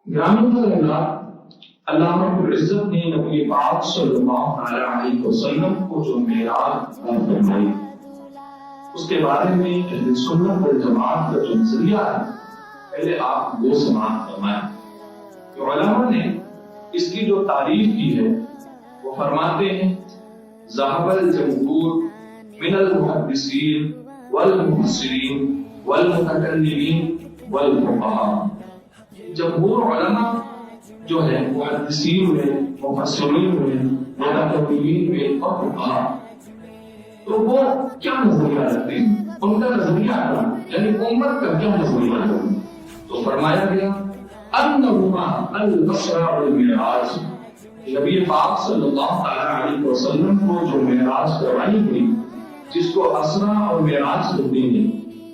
اللہ رب العزت نے نبی پاک صلی اللہ علیہ وسلم کو جو معراج فرمائی، اس کے بارے میں اہل سنت والجماعت کا جو نظریہ ہے پہلے آپ وہ سماعت فرمائیں کہ علماء نے اس کی جو تعریف کی ہے وہ فرماتے ہیں ذهب الجمهور من المحدثین والمفسرین والمتکلمین والفقہاء، جمہور علماء جو ہے محدثین میں، مفسرین میں، متکلمین میں اور فقہاء، تو وہ کیا نظریہ رکھتے ہیں، ان کا نظریہ کیا، یعنی امت کا کیا نظریہ ہے؟ تو فرمایا گیا انہما الاسرا والمعراج، نبی پاک صلی اللہ علیہ وسلم کو جو معراج کروائی گئی، جس کو اسرا اور معراج کہتے ہیں،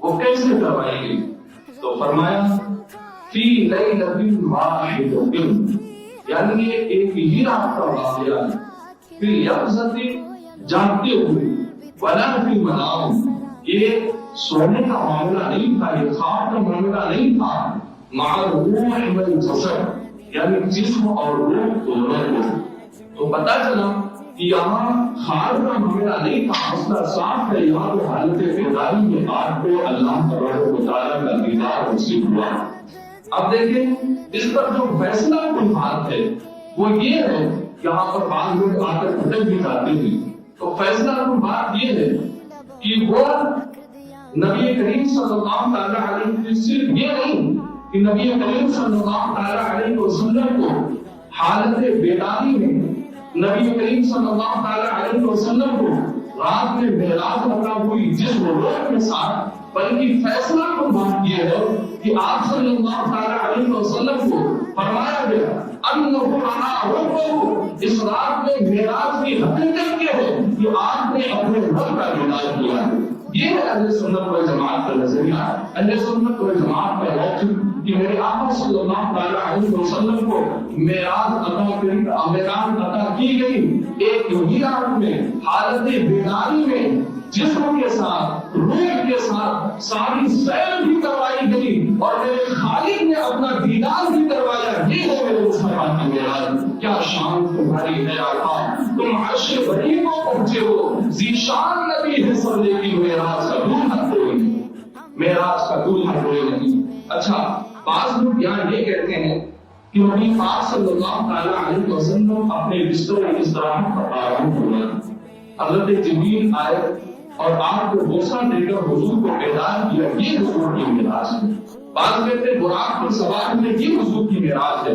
وہ کیسے کروائی گئی؟ تو فرمایا فی لیلۃ واحدۃ، یعنی یہ ایک ہی رات کا واقعہ ہے، فی یقظۃ، جاگتے ہوئے، ولا فی منام، یہ سونے کا معاملہ نہیں تھا، یہ خواب کا معاملہ نہیں تھا، مع الروح والجسد، یعنی جسم اور روح دونوں کو۔ تو پتہ چلا کہ یہاں خواب کا معاملہ نہیں تھا، مسئلہ صاف ہے، یہاں تو حالت بیداری میں آپ کو اللہ تبارک و تعالیٰ کا دیدار نصیب ہوا۔ اب دیکھیں اس پر جو فیصلہ کوئی بات ہے وہ یہ ہے، یہاں پر بعض لوگ آ کر بھٹک بھی جاتے ہیں، تو فیصلہ کوئی بات یہ ہے کہ وہ نبی کریم صلی اللہ علیہ وسلم، صرف یہ نہیں کہ نبی کریم صلی اللہ علیہ وسلم کو حالت بیداری میں، نبی کریم صلی اللہ علیہ وسلم کو رات میں معراج عطا ہوئی جس روح کے ساتھ، بلکہ فیصلہ کو بات یہ ہے کہ آپ صلی اللہ علیہ وسلم کو فرمایا گیا انہ رأى ربہ، اس رات میں معراج کی حقیقت یہ ہے کہ آپ نے اپنے رب کا دیدار کیا ہے۔ یہ ہے اہل سنت والجماعت کا نظریہ، اہل سنت والجماعت کا موقف کہ میرے آقا صلی اللہ علیہ وسلم کو معراج عطا کی گئی ایک ہی رات میں، حالت بیداری میں، جسم کے ساتھ، روح کے ساتھ، ساری سیر بھی کروائی گئی اور میرے خالق نے اپنا دیدار بھی کروایا۔ یہ ہے میرے مصطفیٰ کی معراج۔ کیا شان تمہاری ہے آقا، تم عرش بری کو پہنچے ہو، ذیشان نبی ہے سب، لیکن معراج کا دولہا کوئی نہیں، معراج کا دولہا کوئی نہیں۔ اچھا، بعض لوگ یہاں یہ کہتے ہیں کہ نبی پاک صلی اللہ علیہ وسلم اپنے بستر استراحت پر آرام ہوا، حضرت جبریل آئے اور آپ کو بوسہ دے کر حضور کو بیدار کیا، یہ حضور کی معراج ہے۔ بعض کہتے ہیں براق پر سوار ہوئے، یہ حضور کی معراج ہے۔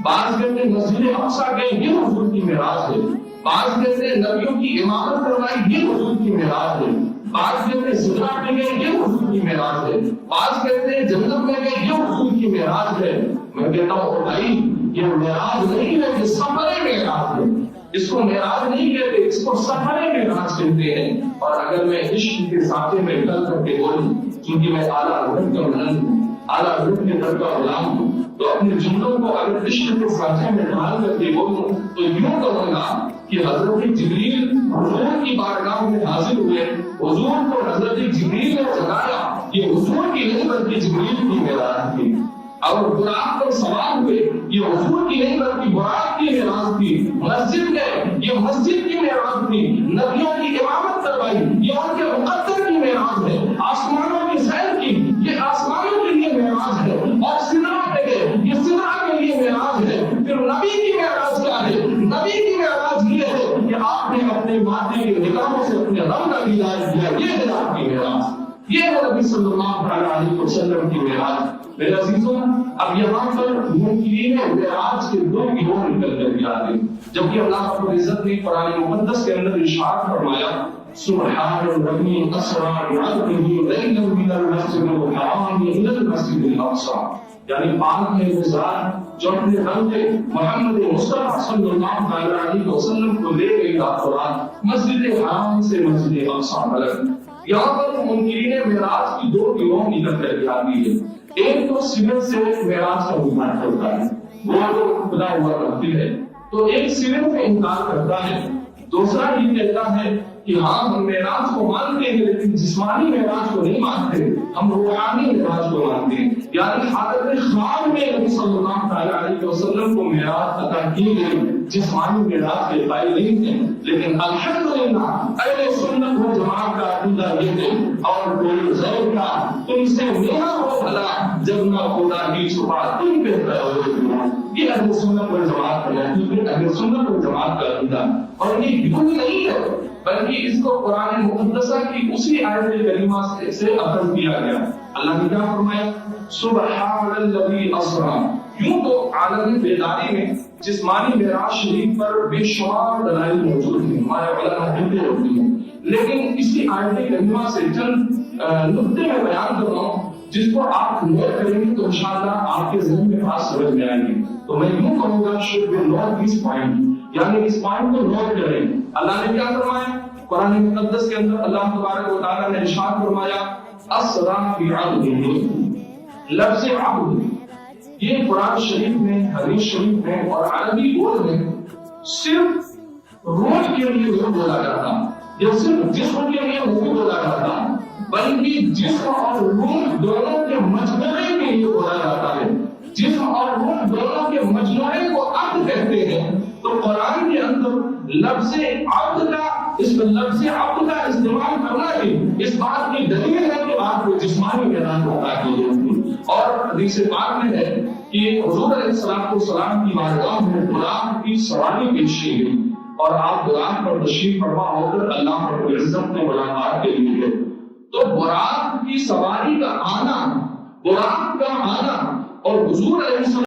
بعض کہتے ہیں مسجد اقصی گئے، یہ حضور کی معراج ہے۔ بعض کہتے ہیں نبیوں کی امامت کروائی، یہ حضور کی معراج ہے۔ بعض کہتے ہیں سدرہ میں گئے، یہ حضور کی معراج ہے۔ بعض کہتے ہیں جنت میں گئے، یہ حضور کی معراج ہے۔ میں کہتا ہوں بھائی یہ معراج نہیں ہے، یہ سفر معراج ہے، اس کو معراج نہیں کہتے، اس کو سفر معراج کہتے ہیں۔ اور اگر میں عشق کے ساتھے میں ڈل کر کے بولوں، کیونکہ میں اعلیٰ حضرت کا ملن ہوں، اعلیٰ حضرت کے در کا غلام ہوں، تو اپنے جملوں کو اگر عشق کے ساتھے میں ڈال کر کے بولوں تو یوں کہوں گا کہ حضرت جبریل حضور کی بارگاہ میں حاضر ہوئے، حضور کو حضرت جبریل نے جگایا، یہ حضور کی نہیں بلکہ جبریل کی معراج تھی۔ اور براق پر سوار ہوئے، یہ حضور کی نہیں بلکہ براق کی معراج تھی۔ مسجد میں، یہ مسجد کی معراج تھی۔ نبیوں کی امامت کروائی، یہ ان کے مقدر کی معراج ہے۔ آسمانوں کی سیر کی، یہ آسمانوں کے لیے معراج ہے۔ اور سدرہ پہ گئے، یہ سدرہ کے لیے معراج ہے۔ پھر نبی کی معراج کیا ہے؟ نبی کی معراج یہ ہے کہ آپ نے اپنے ماتھے کے نگاہوں سے اپنے رب کا دیدار کیا، یہ ہے آپ کی معراج، یہ ہے نبی صلی اللہ علیہ وسلم کی معراج۔ میرے عزیزوں، اب یہاں پر منکرین معراج کے دو گروہ نکل کر کے آتے ہیں، جبکہ اللہ رب العزت نے قرآن مقدس کے اندر ارشاد فرمایا سبحان الذی اسری بعبدہ لیلا من المسجد الحرام الی المسجد الاقصی، یعنی پاک ہے وہ ذات جو اپنے بندے محمد مصطفیٰ صلی اللہ علیہ وسلم کو لے گئی رات رات مسجد حرام سے مسجد اقصی تک۔ یہاں پر منکرین معراج کی دو گروہ نکل کر کے آتی ہے۔ ایک تو سینے سے معراج کا انکار کرتا ہے، وہ تو خدا ہوا کرتی ہے، تو ایک سینے سے انکار کرتا ہے، دوسرا یہ کہتا ہے کہ ہاں ہم معراج کو مانتے ہیں لیکن جسمانی معراج کو نہیں مانتے، ہم روحانی معراج کو مانتے ہیں، یعنی حالت خواب میں نبی صلی اللہ علیہ علیہ وسلم کو معراج عطا کی گئی، جسمانی معراج کے قائل نہیں تھے، لیکن الحمدللہ اہل سنت و جماعت کا عقیدہ یہ تھے اور کوئی غیر کا تم سے میرا ہو بھلا جب نہ خدا کی چھپا تم پہ یہ اہل سنت و جماعت کا عقیدہ، اہل سنت و جماعت کا عقیدہ، اور یہ بالکل نہیں ہے بلکہ اس کو قرآن مقدسہ کی اسی آیت کریمہ سے اخذ کیا گیا۔ اللہ نے کیا فرمایا؟ سبحان الذی اسریٰ۔ یوں تو عالم بیداری میں جسمانی معراج شریف پر بے شمار دلائل موجود ہیں، ہمارے علماء کہتے ہوتے ہیں، لیکن اسی آیت کریمہ سے چند نقطے میں بیان کر رہا ہوں جس کو آپ نوٹ کریں گے تو انشاءاللہ آپ کے ذہن میں بات سمجھ میں آئے گی۔ تو میں یوں کہوں گا should be note this point, یعنی اس پوائنٹ کو نوٹ کریں۔ اللہ نے کیا فرمایا قرآن مقدس کے اندر؟ اللہ تبارک و تعالیٰ نے ارشاد فرمایا اسریٰ بعبدہ۔ لفظ عبد یہ قرآن شریف میں، حدیث شریف میں اور عربی بول میں صرف روح کے لیے نہیں بولا جاتا، یا صرف جسم کے لیے نہیں بولا جاتا، بلکہ جسم اور روح دونوں کے مجموعے کے لیے بولا جاتا ہے۔ جسم اور روح دونوں کے مجموعے کو عبد کہتے ہیں۔ تو قرآن کے اندر لفظ عبد کا استعمال کرنا ہی اس بات کی دلیل ہے کہ آپ کو جسمانی معراج عطا کی گئی۔ اور حدیث پاک میں ہے کہ حضور علیہ السلام کی بارگاہ میں براق کی سواری پیش کی گئی اور آپ براق پر تشریف فرما ہو کر اللہ رب العزت نے ملاقات کے لیے گئے۔ تو براق کی سواری کا آنا، براق کا آنا اور حضور علیہ السلام